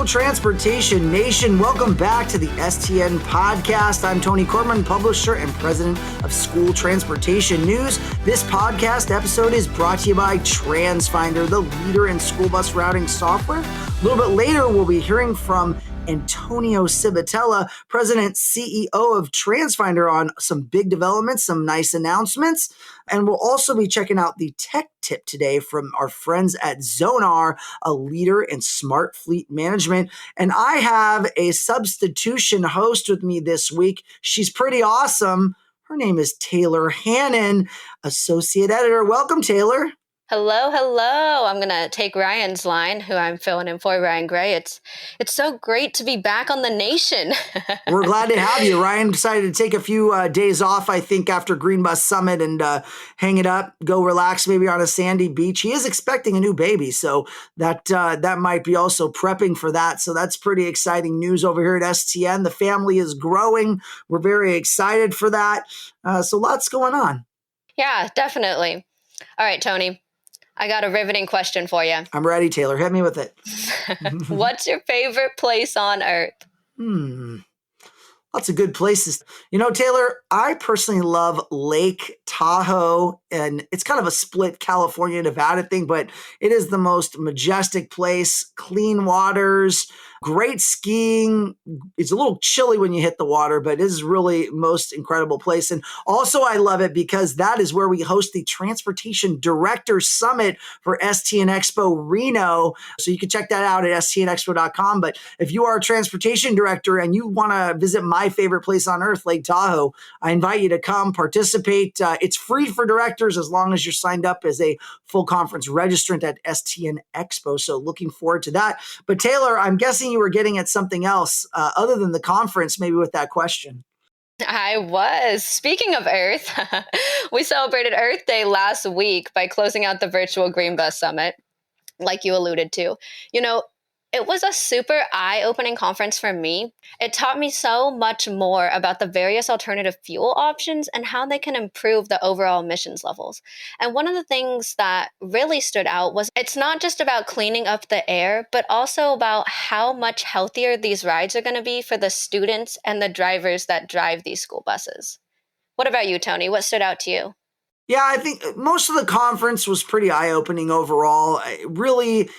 School Transportation Nation, welcome back to the STN podcast. I'm Tony Corman, publisher and president of School Transportation News. This podcast episode is brought to you by Transfinder, the leader in school bus routing software. A little bit later, we'll be hearing from Antonio Civitella, president CEO of Transfinder, on some big developments, some nice announcements. And we'll also be checking out the tech tip today from our friends at Zonar, a leader in smart fleet management. And I have a substitution host with me this week. She's pretty awesome. Her name is Taylor Hannon, associate editor. Welcome, Taylor. Hello. I'm going to take Ryan's line, who I'm filling in for, Ryan Gray. It's so great to be back on the nation. We're glad to have you. Ryan decided to take a few days off, I think, after Green Bus Summit and hang it up, go relax maybe on a sandy beach. He is expecting a new baby, so that might be also prepping for that. So that's pretty exciting news over here at STN. The family is growing. We're very excited for that. So lots going on. Yeah, definitely. All right, Tony. I got a riveting question for you. I'm ready, Taylor. Hit me with it. What's your favorite place on Earth? Lots of good places. You know, Taylor, I personally love Lake Tahoe, and it's kind of a split California, Nevada thing, but it is the most majestic place, clean waters, great skiing. It's a little chilly when you hit the water, but it is really most incredible place. And also I love it because that is where we host the Transportation Directors Summit for STN Expo Reno. So you can check that out at stnexpo.com. But if you are a transportation director and you want to visit my favorite place on earth, Lake Tahoe, I invite you to come participate. It's free for directors as long as you're signed up as a full conference registrant at STN Expo. So looking forward to that. But Taylor, I'm guessing you were getting at something else other than the conference, maybe with that question. I was. Speaking of Earth, we celebrated Earth Day last week by closing out the virtual Green Bus Summit, like you alluded to. You know, it was a super eye-opening conference for me. It taught me so much more about the various alternative fuel options and how they can improve the overall emissions levels. And one of the things that really stood out was it's not just about cleaning up the air, but also about how much healthier these rides are going to be for the students and the drivers that drive these school buses. What about you, Tony? What stood out to you? Yeah, I think most of the conference was pretty eye-opening overall. Really,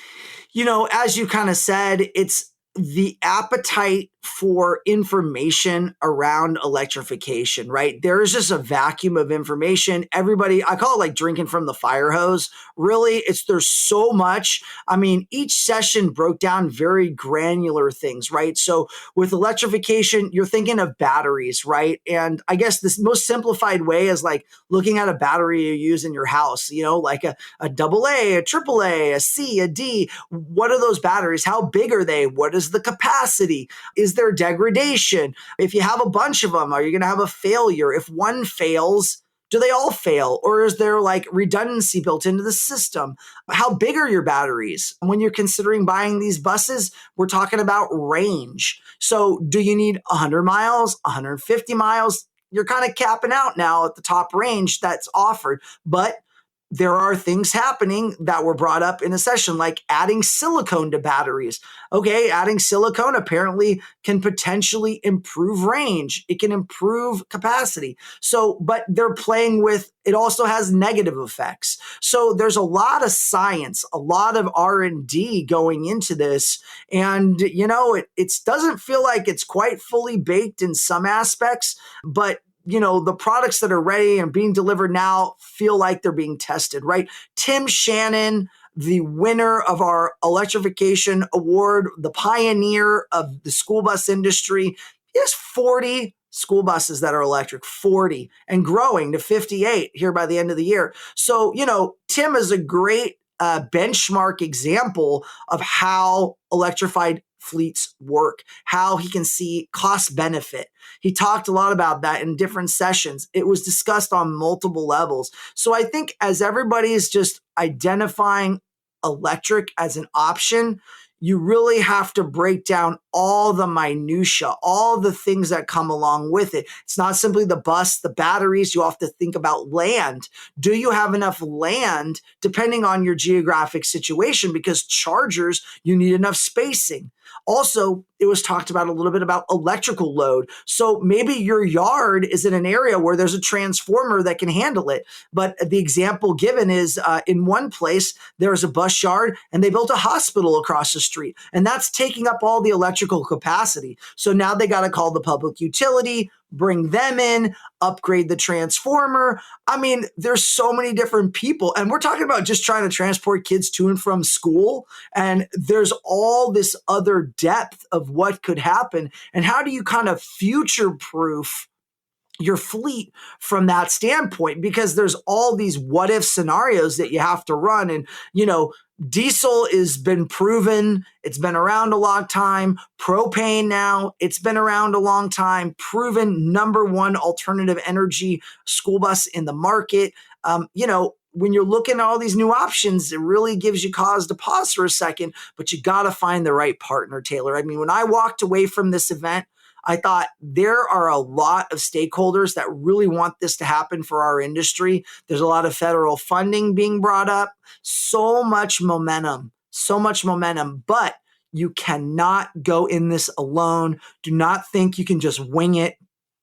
you know, as you kind of said, it's the appetite for information around electrification, right? There is just a vacuum of information. Everybody, I call it like drinking from the fire hose. Really, there's so much. I mean, each session broke down very granular things, right? So with electrification, you're thinking of batteries, right? And I guess this most simplified way is like looking at a battery you use in your house, you know, like a AA, a AAA, a C, a D. What are those batteries? How big are they? What is the capacity? Is there degradation? If you have a bunch of them, are you going to have a failure? If one fails, do they all fail? Or is there like redundancy built into the system? How big are your batteries? When you're considering buying these buses, we're talking about range. So do you need 100 miles, 150 miles? You're kind of capping out now at the top range that's offered. But there are things happening that were brought up in the session, like adding silicone to batteries. Okay, adding silicone apparently can potentially improve range. It can improve capacity. So, but they're playing with, it also has negative effects. So there's a lot of science, a lot of R&D going into this. And, you know, it doesn't feel like it's quite fully baked in some aspects, but you know, the products that are ready and being delivered now feel like they're being tested, right? Tim Shannon, the winner of our electrification award, the pioneer of the school bus industry, he has 40 school buses that are electric, 40, and growing to 58 here by the end of the year. So, you know, Tim is a great benchmark example of how electrified fleets work, how he can see cost benefit. He talked a lot about that in different sessions. It was discussed on multiple levels. So I think as everybody is just identifying electric as an option, you really have to break down all the minutia, all the things that come along with it. It's not simply the bus, the batteries. You have to think about land. Do you have enough land, depending on your geographic situation? Because chargers, you need enough spacing. Also, it was talked about a little bit about electrical load. So maybe your yard is in an area where there's a transformer that can handle it. But the example given is in one place, there's a bus yard and they built a hospital across the street. And that's taking up all the electrical capacity. So now they got to call the public utility, bring them in, upgrade the transformer. I mean, there's so many different people. And we're talking about just trying to transport kids to and from school. And there's all this other depth of what could happen. And how do you kind of future proof your fleet from that standpoint? Because there's all these what if scenarios that you have to run. And, diesel has been proven. It's been around a long time. Propane now, it's been around a long time. Proven number one alternative energy school bus in the market. When you're looking at all these new options, it really gives you cause to pause for a second, but you got to find the right partner, Taylor. I mean, when I walked away from this event, I thought there are a lot of stakeholders that really want this to happen for our industry. There's a lot of federal funding being brought up, so much momentum, but you cannot go in this alone. Do not think you can just wing it.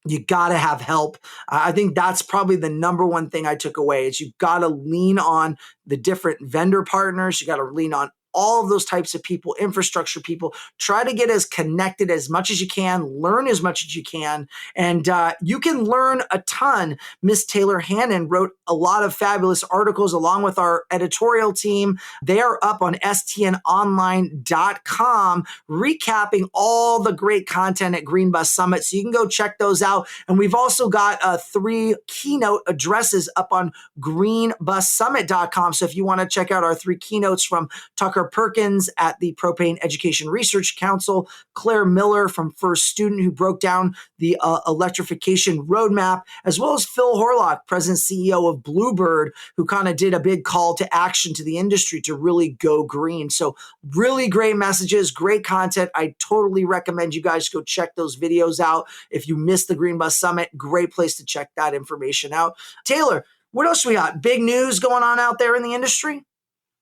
You got to have help. I think that's probably the number one thing I took away is you got to lean on the different vendor partners. You got to lean on all of those types of people, infrastructure people. Try to get as connected as much as you can, learn as much as you can, and you can learn a ton. Miss Taylor Hannon wrote a lot of fabulous articles along with our editorial team. They are up on stnonline.com, recapping all the great content at Green Bus Summit. So you can go check those out. And we've also got 3 keynote addresses up on greenbussummit.com. So if you want to check out our 3 keynotes from Tucker Perkins at the Propane Education Research Council, Claire Miller from First Student, who broke down the electrification roadmap, as well as Phil Horlock, President CEO of Bluebird, who kind of did a big call to action to the industry to really go green. So really great messages, great content. I totally recommend you guys go check those videos out. If you missed the Green Bus Summit, great place to check that information out. Taylor, what else we got? Big news going on out there in the industry?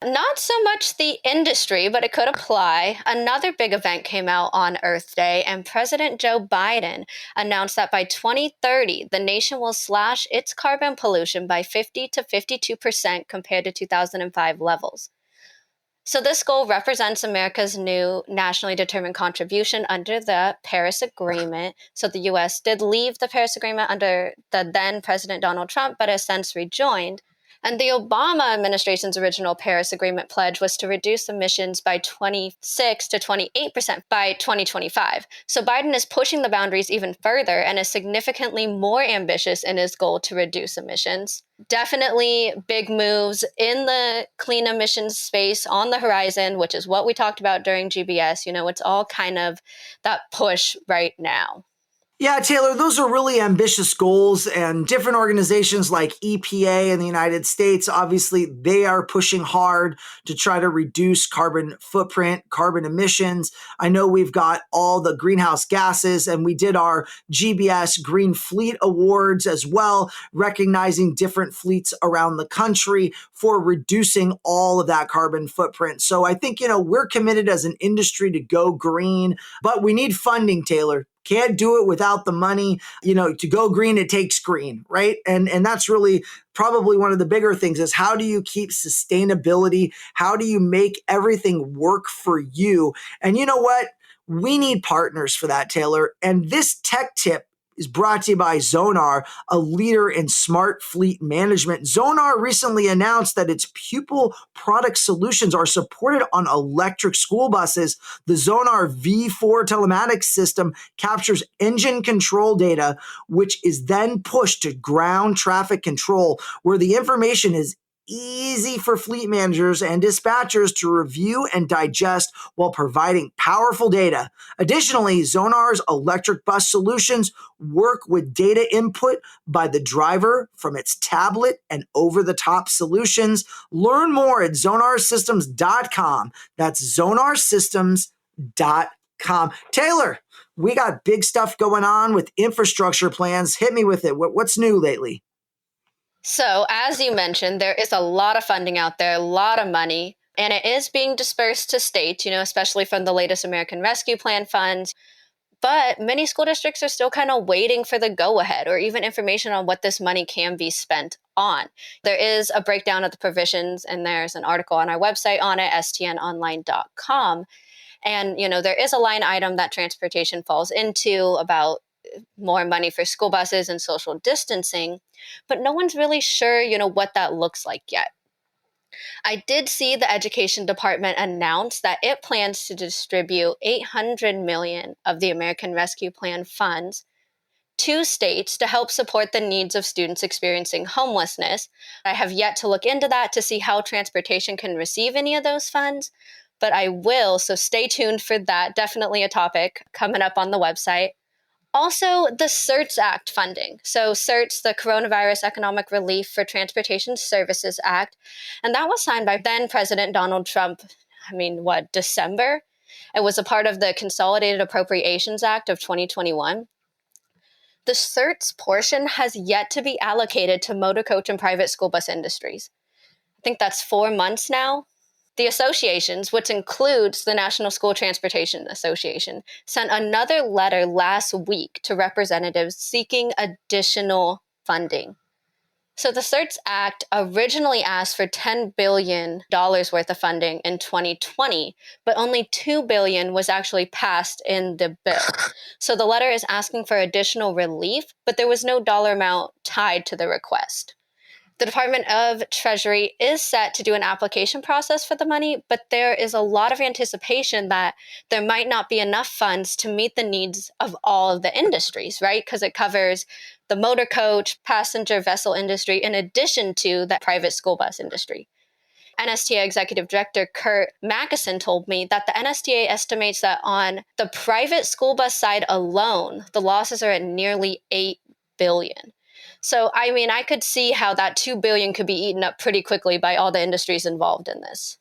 Not so much the industry, but it could apply. Another big event came out on Earth Day, and President Joe Biden announced that by 2030, the nation will slash its carbon pollution by 50 to 52% compared to 2005 levels. So this goal represents America's new nationally determined contribution under the Paris Agreement. So the U.S. did leave the Paris Agreement under the then President Donald Trump, but has since rejoined. And the Obama administration's original Paris Agreement pledge was to reduce emissions by 26 to 28% by 2025. So Biden is pushing the boundaries even further and is significantly more ambitious in his goal to reduce emissions. Definitely big moves in the clean emissions space on the horizon, which is what we talked about during GBS. It's all kind of that push right now. Yeah, Taylor, those are really ambitious goals, and different organizations like EPA in the United States, obviously, they are pushing hard to try to reduce carbon footprint, carbon emissions. I know we've got all the greenhouse gases, and we did our GBS Green Fleet Awards as well, recognizing different fleets around the country for reducing all of that carbon footprint. So I think, we're committed as an industry to go green, but we need funding, Taylor. Can't do it without the money. To go green, it takes green, right? And that's really probably one of the bigger things is how do you keep sustainability? How do you make everything work for you? And you know what? We need partners for that, Taylor. And this tech tip is brought to you by Zonar, a leader in smart fleet management. Zonar recently announced that its pupil product solutions are supported on electric school buses. The Zonar V4 telematics system captures engine control data, which is then pushed to ground traffic control, where the information is easy for fleet managers and dispatchers to review and digest while providing powerful data. Additionally, Zonar's electric bus solutions work with data input by the driver from its tablet and over-the-top solutions. Learn more at zonarsystems.com. That's zonarsystems.com. Taylor, we got big stuff going on with infrastructure plans. Hit me with it. What's new lately? So, as you mentioned, there is a lot of funding out there, a lot of money. And it is being dispersed to states, especially from the latest American Rescue Plan funds. But many school districts are still kind of waiting for the go ahead or even information on what this money can be spent on. There is a breakdown of the provisions, and there's an article on our website on it, stnonline.com. And, there is a line item that transportation falls into about more money for school buses and social distancing, but no one's really sure, what that looks like yet. I did see the education department announce that it plans to distribute $800 million of the American Rescue Plan funds to states to help support the needs of students experiencing homelessness. I have yet to look into that to see how transportation can receive any of those funds, but I will, so stay tuned for that. Definitely a topic coming up on the website. Also, the CERTS Act funding. So CERTS, the Coronavirus Economic Relief for Transportation Services Act, and that was signed by then President Donald Trump, December? It was a part of the Consolidated Appropriations Act of 2021. The CERTS portion has yet to be allocated to motor coach and private school bus industries. I think that's 4 months now. The associations, which includes the National School Transportation Association, sent another letter last week to representatives seeking additional funding. So the CERTS Act originally asked for $10 billion worth of funding in 2020, but only $2 billion was actually passed in the bill. So the letter is asking for additional relief, but there was no dollar amount tied to the request. The Department of Treasury is set to do an application process for the money, but there is a lot of anticipation that there might not be enough funds to meet the needs of all of the industries, right? Because it covers the motor coach, passenger vessel industry, in addition to the private school bus industry. NSTA Executive Director Kurt Mackeson told me that the NSTA estimates that on the private school bus side alone, the losses are at nearly $8 billion. So, I could see how that $2 billion could be eaten up pretty quickly by all the industries involved in this.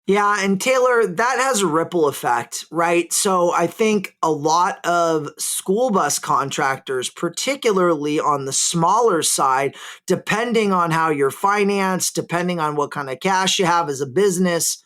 Yeah, and Taylor, that has a ripple effect, right? So I think a lot of school bus contractors, particularly on the smaller side, depending on how you're financed, depending on what kind of cash you have as a business,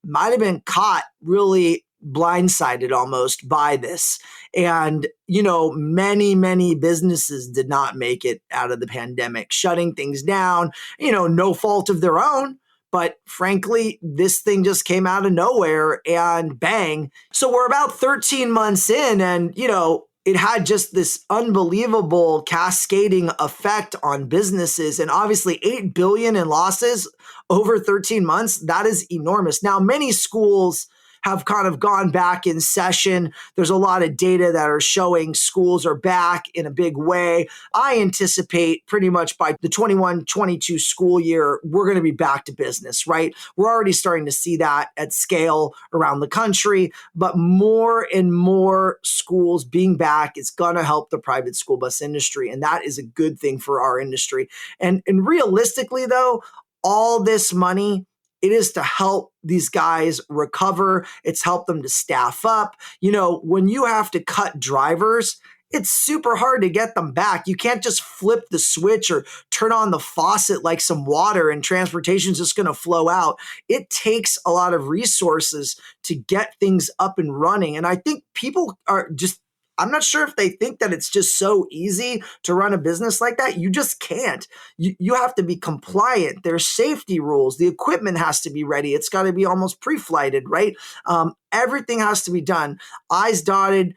might have been caught really blindsided almost by this. And, many businesses did not make it out of the pandemic, shutting things down, no fault of their own. But frankly, this thing just came out of nowhere and bang. So we're about 13 months in and, it had just this unbelievable cascading effect on businesses. And obviously $8 billion in losses over 13 months, that is enormous. Now, many schools have kind of gone back in session. There's a lot of data that are showing schools are back in a big way. I anticipate pretty much by the 21-22 school year, we're going to be back to business, right? We're already starting to see that at scale around the country, but more and more schools being back is going to help the private school bus industry. And that is a good thing for our industry. And realistically, though, all this money, it is to help these guys recover. It's help them to staff up. When you have to cut drivers, it's super hard to get them back. You can't just flip the switch or turn on the faucet like some water and transportation's just going to flow out. It takes a lot of resources to get things up and running. And I think people are just, I'm not sure if they think that it's just so easy to run a business like that. You just can't. You have to be compliant. There's safety rules. The equipment has to be ready. It's got to be almost pre-flighted, right? Everything has to be done. I's dotted,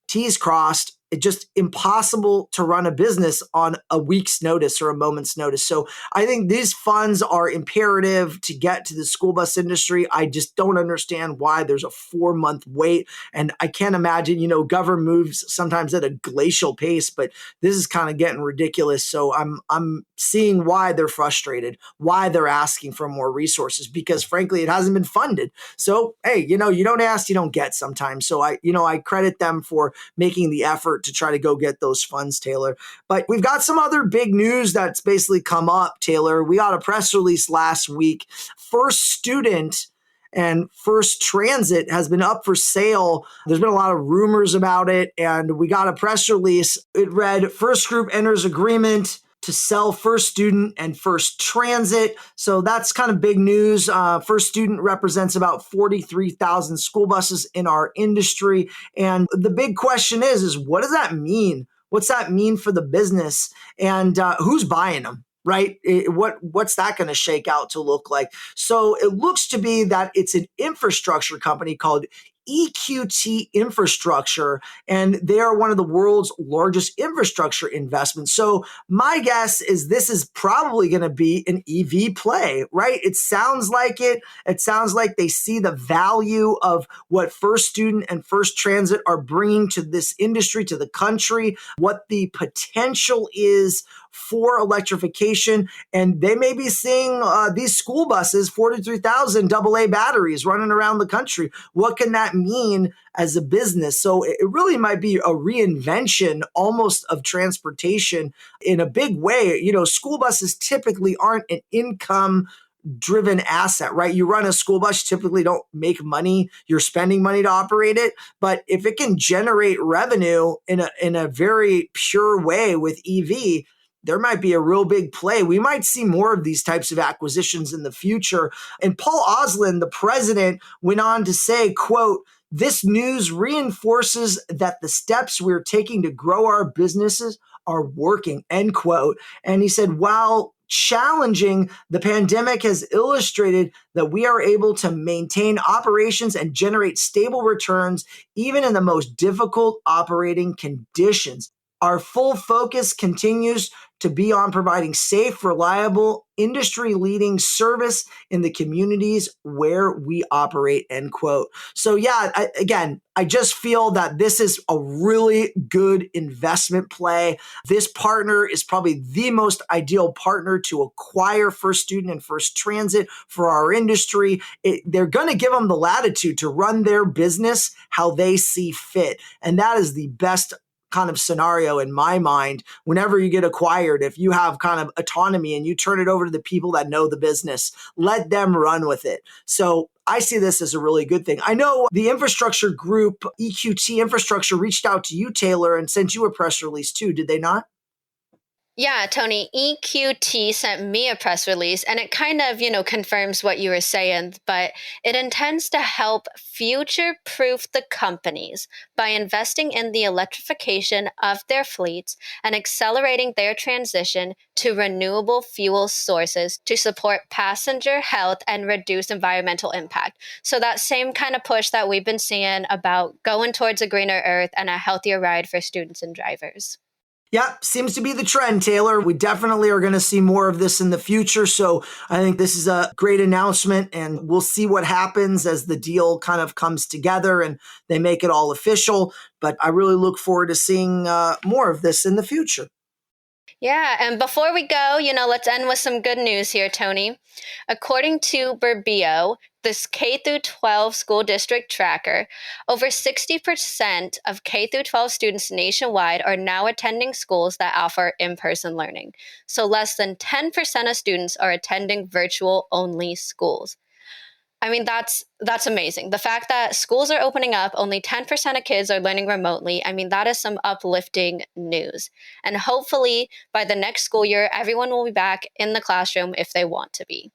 T's crossed. It's just impossible to run a business on a week's notice or a moment's notice. So I think these funds are imperative to get to the school bus industry. I just don't understand why there's a 4-month wait. And I can't imagine, government moves sometimes at a glacial pace, but this is kind of getting ridiculous. So I'm seeing why they're frustrated, why they're asking for more resources, because frankly, it hasn't been funded. So, hey, you don't ask, you don't get sometimes. So I credit them for making the effort to try to go get those funds, Taylor. But we've got some other big news that's basically come up, Taylor. We got a press release last week. First Student and First Transit has been up for sale. There's been a lot of rumors about it, and we got a press release. It read, First Group enters agreement to sell First Student and First Transit. So that's kind of big news. First Student represents about 43,000 school buses in our industry. And the big question is what does that mean? What's that mean for the business? And who's buying them? Right? What's that going to shake out to look like? So it looks to be that it's an infrastructure company called EQT Infrastructure, and they are one of the world's largest infrastructure investments. So my guess is this is probably going to be an EV play, right? It sounds like it. It sounds like they see the value of what First Student and First Transit are bringing to this industry, to the country, what the potential is for electrification. And they may be seeing these school buses, 43,000 AA batteries running around the country. What can that mean as a business? So it really might be a reinvention almost of transportation in a big way. You know, school buses typically aren't an income driven asset, right? You run a school bus, typically don't make money. You're spending money to operate it. But if it can generate revenue in a very pure way with EV, there might be a real big play. We might see more of these types of acquisitions in the future. And Paul Oslin, the president, went on to say, quote, "This news reinforces that the steps we're taking to grow our businesses are working," end quote. And he said, while challenging, the pandemic has illustrated that we are able to maintain operations and generate stable returns even in the most difficult operating conditions. Our full focus continues to be on providing safe, reliable, industry-leading service in the communities where we operate, end quote. So yeah, I just feel that this is a really good investment play. This partner is probably the most ideal partner to acquire First Student and First Transit for our industry. They're going to give them the latitude to run their business how they see fit. And that is the best kind of scenario in my mind. Whenever you get acquired, if you have kind of autonomy and you turn it over to the people that know the business, let them run with it. So I see this as a really good thing. I know the infrastructure group, EQT Infrastructure, reached out to you, Taylor, and sent you a press release too, did they not? Yeah, Tony, EQT sent me a press release and it kind of, confirms what you were saying, but it intends to help future proof the companies by investing in the electrification of their fleets and accelerating their transition to renewable fuel sources to support passenger health and reduce environmental impact. So that same kind of push that we've been seeing about going towards a greener earth and a healthier ride for students and drivers. Yeah, seems to be the trend, Taylor. We definitely are going to see more of this in the future. So I think this is a great announcement, and we'll see what happens as the deal kind of comes together and they make it all official. But I really look forward to seeing more of this in the future. Yeah, and before we go, let's end with some good news here, Tony. According to Burbio, this K through 12 school district tracker, over 60% of K through 12 students nationwide are now attending schools that offer in-person learning. So less than 10% of students are attending virtual-only schools. I mean, that's amazing. The fact that schools are opening up, only 10% of kids are learning remotely. I mean, that is some uplifting news. And hopefully by the next school year, everyone will be back in the classroom if they want to be.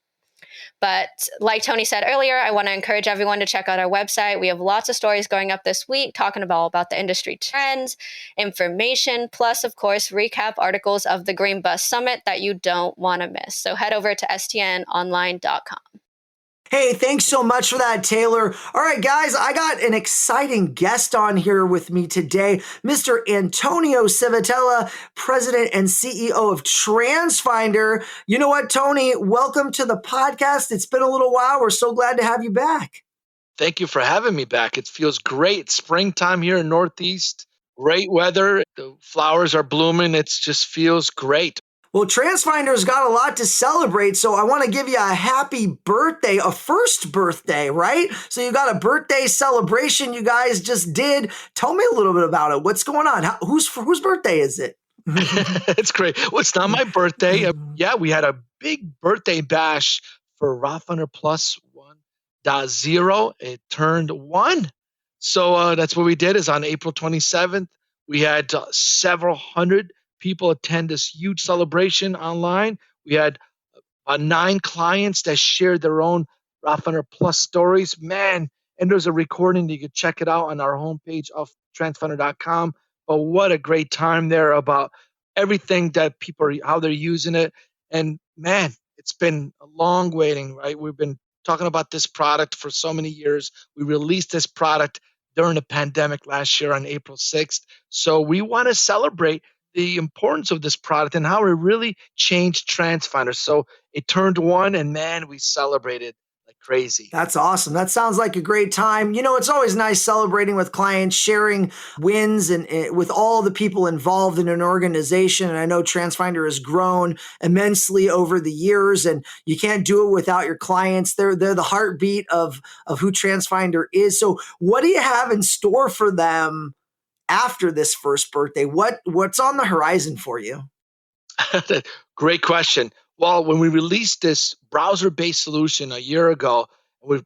But like Tony said earlier, I want to encourage everyone to check out our website. We have lots of stories going up this week talking about the industry trends, information, plus, of course, recap articles of the Green Bus Summit that you don't want to miss. So head over to stnonline.com. Hey, thanks so much for that, Taylor. All right, guys, I got an exciting guest on here with me today, Mr. Antonio Civitella, President and CEO of Transfinder. You know what, Tony? Welcome to the podcast. It's been a little while. We're so glad to have you back. Thank you for having me back. It feels great. It's springtime here in Northeast. Great weather. The flowers are blooming. It just feels great. Well, Transfinder's got a lot to celebrate, so I want to give you a happy birthday, a first birthday, right? So you got a birthday celebration you guys just did. Tell me a little bit about it. What's going on? Whose birthday is it? It's great. Well, it's not my birthday. Yeah, we had a big birthday bash for Transfinder Plus 1.0. It turned 1. So that's what we did is on April 27th, we had several hundred people attend this huge celebration online. We had 9 clients that shared their own Raffiner Plus stories. Man, and there's a recording. You can check it out on our homepage of transfinder.com. But what a great time there about everything that people are, how they're using it. And man, it's been a long waiting, right? We've been talking about this product for so many years. We released this product during the pandemic last year on April 6th. So we want to celebrate the importance of this product and how it really changed Transfinder. So it turned 1, and man, we celebrated like crazy. That's awesome. That sounds like a great time. It's always nice celebrating with clients, sharing wins and with all the people involved in an organization. And I know Transfinder has grown immensely over the years, and you can't do it without your clients. They're the heartbeat of who Transfinder is. So what do you have in store for them after this first birthday? What's on the horizon for you? Great question. Well, when we released this browser-based solution a year ago,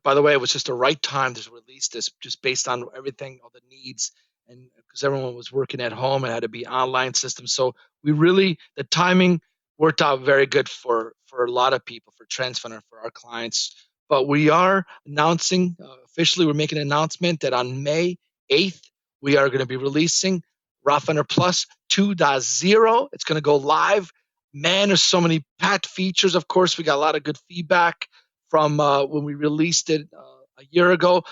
by the way, it was just the right time to release this, just based on everything, all the needs, and because everyone was working at home and had to be online systems. So the timing worked out very good for a lot of people, for Transfinder, for our clients. But we are announcing, officially, we're making an announcement that on May 8th, we are going to be releasing Raffiner Plus 2.0. It's going to go live. Man, there's so many packed features. Of course, we got a lot of good feedback from when we released it a year ago.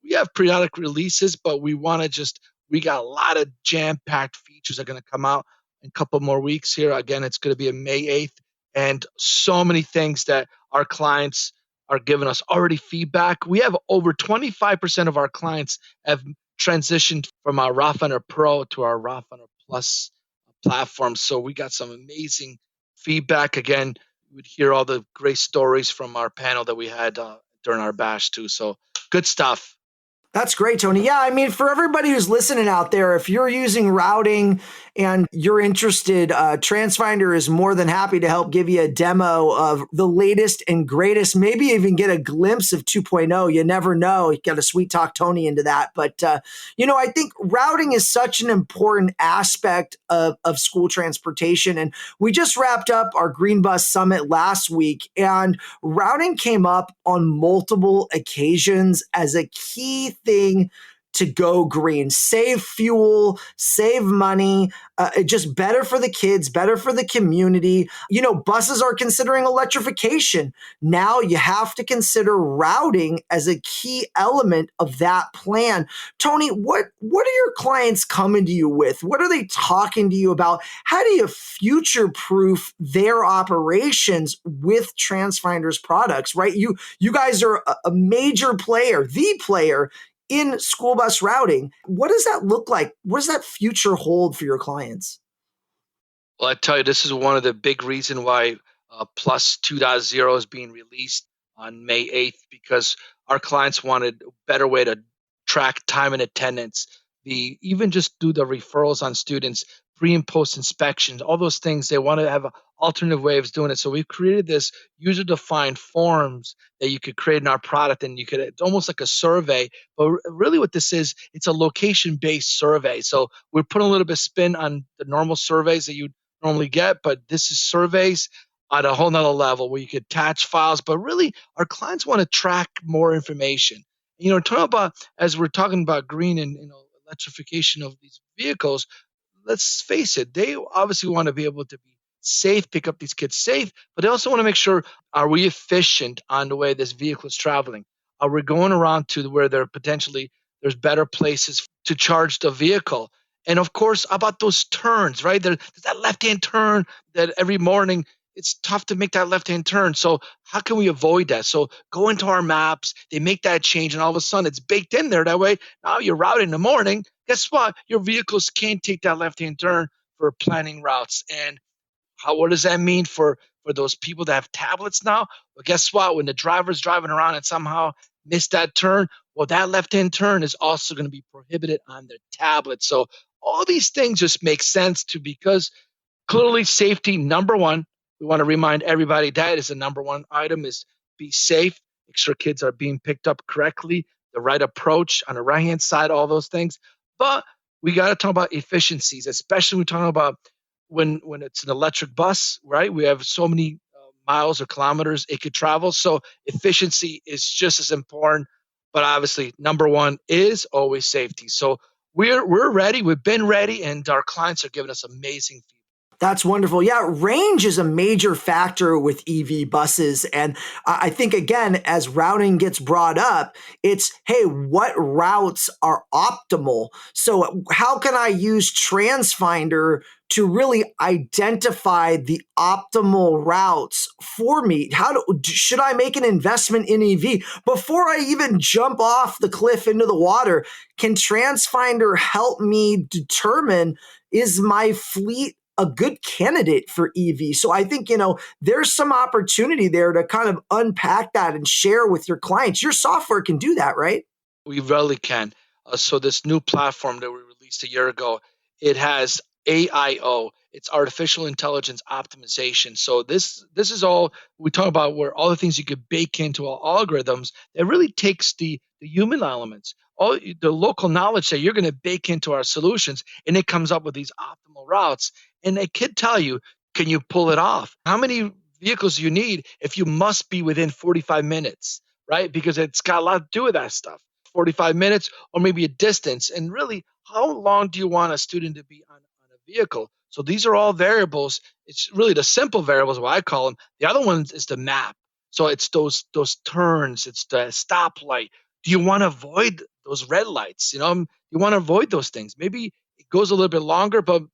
We have periodic releases, but we got a lot of jam-packed features that are going to come out in a couple more weeks here. Again, it's going to be on May 8th, and so many things that our clients are giving us already feedback. We have over 25% of our clients have transitioned from our Raffiner Pro to our Raffiner Plus platform. So we got some amazing feedback. Again, you would hear all the great stories from our panel that we had during our bash too. So good stuff. That's great, Tony. Yeah, I mean, for everybody who's listening out there, if you're using routing and you're interested, Transfinder is more than happy to help give you a demo of the latest and greatest, maybe even get a glimpse of 2.0. You never know. You got to sweet talk Tony into that. But, I think routing is such an important aspect of school transportation. And we just wrapped up our Green Bus Summit last week, and routing came up on multiple occasions as a key thing to go green, save fuel, save money, just better for the kids, better for the community. Buses are considering electrification. Now you have to consider routing as a key element of that plan. Tony, what are your clients coming to you with? What are they talking to you about? How do you future-proof their operations with Transfinder's products, right? You guys are a major player, the player in school bus routing. What does that look like? What does that future hold for your clients? Well, I tell you, this is one of the big reasons why Plus 2.0 is being released on May 8th, because our clients wanted a better way to track time and attendance. Even just do the referrals on students, pre and post inspections, all those things. They want to have an alternative way of doing it. So we've created this user-defined forms that you could create in our product, and it's almost like a survey. But really what this is, it's a location-based survey. So we're putting a little bit of spin on the normal surveys that you normally get, but this is surveys at a whole nother level where you could attach files. But really, our clients want to track more information. As we're talking about green and electrification of these vehicles, let's face it, they obviously want to be able to be safe, pick up these kids safe, but they also want to make sure, are we efficient on the way this vehicle is traveling? Are we going around to where there's better places to charge the vehicle? And of course, about those turns, right? There's that left-hand turn that every morning, it's tough to make that left-hand turn. So how can we avoid that? So go into our maps, they make that change, and all of a sudden it's baked in there. That way, now you're routing in the morning. Guess what? Your vehicles can't take that left-hand turn for planning routes. And what does that mean for those people that have tablets now? Well, guess what? When the driver's driving around and somehow missed that turn, well, that left-hand turn is also going to be prohibited on their tablet. So all these things just make sense because clearly safety, number one. We want to remind everybody that is the number one item, is be safe, make sure kids are being picked up correctly, the right approach on the right-hand side, all those things. But we got to talk about efficiencies, especially when we're talking about when it's an electric bus, right? We have so many miles or kilometers it could travel. So efficiency is just as important. But obviously, number one is always safety. So we're ready. We've been ready, and our clients are giving us amazing feedback. That's wonderful. Yeah, range is a major factor with EV buses. And I think, again, as routing gets brought up, it's, hey, what routes are optimal? So how can I use Transfinder to really identify the optimal routes for me? Should I make an investment in EV before I even jump off the cliff into the water? Can Transfinder help me determine, is my fleet a good candidate for EV? So I think, there's some opportunity there to kind of unpack that and share with your clients. Your software can do that, right? We really can. So this new platform that we released a year ago, it has AIO. It's artificial intelligence optimization. So this is all we talk about, where all the things you could bake into all algorithms that really takes the human elements, all the local knowledge that you're going to bake into our solutions, and it comes up with these optimal routes. And it could tell you, can you pull it off? How many vehicles do you need if you must be within 45 minutes, right? Because it's got a lot to do with that stuff. 45 minutes or maybe a distance. And really, how long do you want a student to be on a vehicle? So these are all variables. It's really the simple variables, what I call them. The other one is the map. So it's those turns, it's the stoplight. Do you want to avoid those red lights? You want to avoid those things. Maybe it goes a little bit longer, but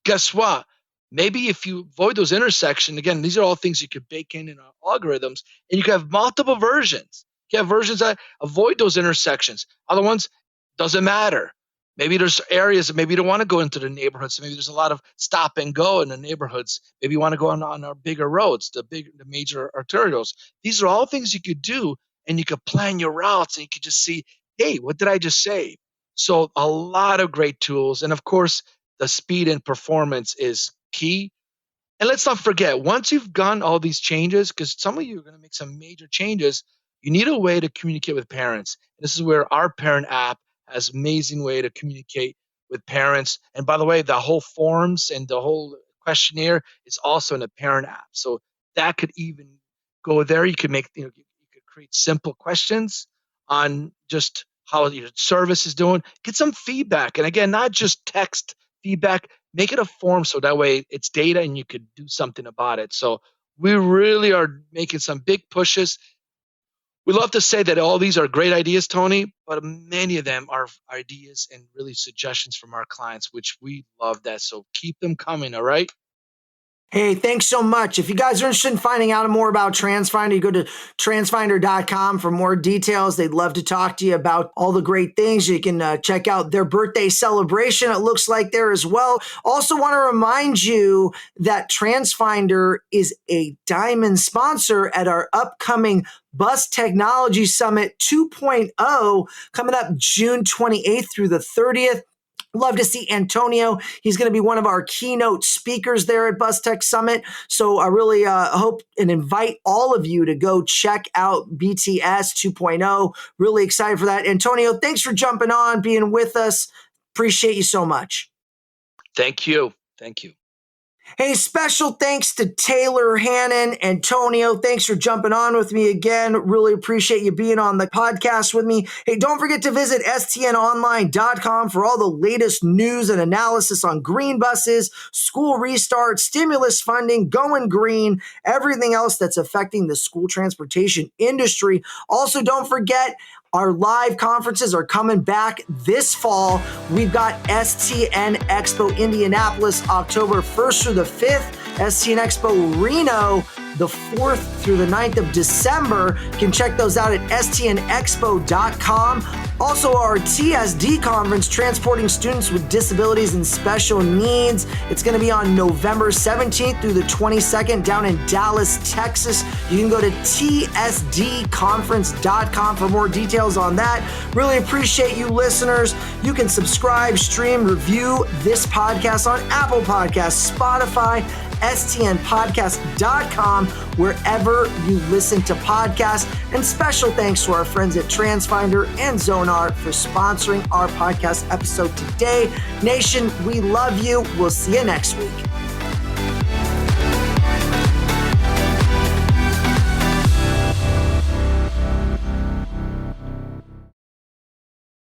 guess what? Maybe if you avoid those intersections, again, these are all things you could bake in our algorithms, and you can have multiple versions. You have versions that avoid those intersections. Other ones, doesn't matter. Maybe there's areas that maybe you don't want to go into the neighborhoods. Maybe there's a lot of stop and go in the neighborhoods. Maybe you want to go on our bigger roads, the major arterials. These are all things you could do, and you could plan your routes, and you could just see, hey, what did I just save? So a lot of great tools. And of course, the speed and performance is key. And let's not forget, once you've done all these changes, because some of you are going to make some major changes, you need a way to communicate with parents. And this is where our parent app has an amazing way to communicate with parents. And by the way, the whole forms and the whole questionnaire is also in the parent app. So that could even go there. You could make, you could create simple questions on just how your service is doing. Get some feedback. And again, not just text feedback, make it a form so that way it's data and you could do something about it. So we really are making some big pushes. We love to say that all these are great ideas, Tony, but many of them are ideas and really suggestions from our clients, which we love that. So keep them coming, all right? Hey, thanks so much. If you guys are interested in finding out more about Transfinder, you go to transfinder.com for more details. They'd love to talk to you about all the great things. You can check out their birthday celebration, it looks like, there as well. Also want to remind you that Transfinder is a diamond sponsor at our upcoming Bus Technology Summit 2.0 coming up June 28th through the 30th. Love to see Antonio. He's going to be one of our keynote speakers there at Bus Tech Summit. So I really hope and invite all of you to go check out BTS 2.0. Really excited for that. Antonio, thanks for jumping on, being with us. Appreciate you so much. Thank you. Thank you. Hey, special thanks to Taylor, Hannon, Antonio. Thanks for jumping on with me again. Really appreciate you being on the podcast with me. Hey, don't forget to visit stnonline.com for all the latest news and analysis on green buses, school restart, stimulus funding, going green, everything else that's affecting the school transportation industry. Also, don't forget, our live conferences are coming back this fall. We've got STN Expo Indianapolis, October 1st through the 5th. STN Expo Reno, the 4th through the 9th of December. You can check those out at stnexpo.com. Also, our TSD conference, Transporting Students with Disabilities and Special Needs. It's going to be on November 17th through the 22nd down in Dallas, Texas. You can go to tsdconference.com for more details on that. Really appreciate you listeners. You can subscribe, stream, review this podcast on Apple Podcasts, Spotify, stnpodcast.com, wherever you listen to podcasts. And special thanks to our friends at Transfinder and Zonar for sponsoring our podcast episode today. Nation, we love you. We'll see you next week.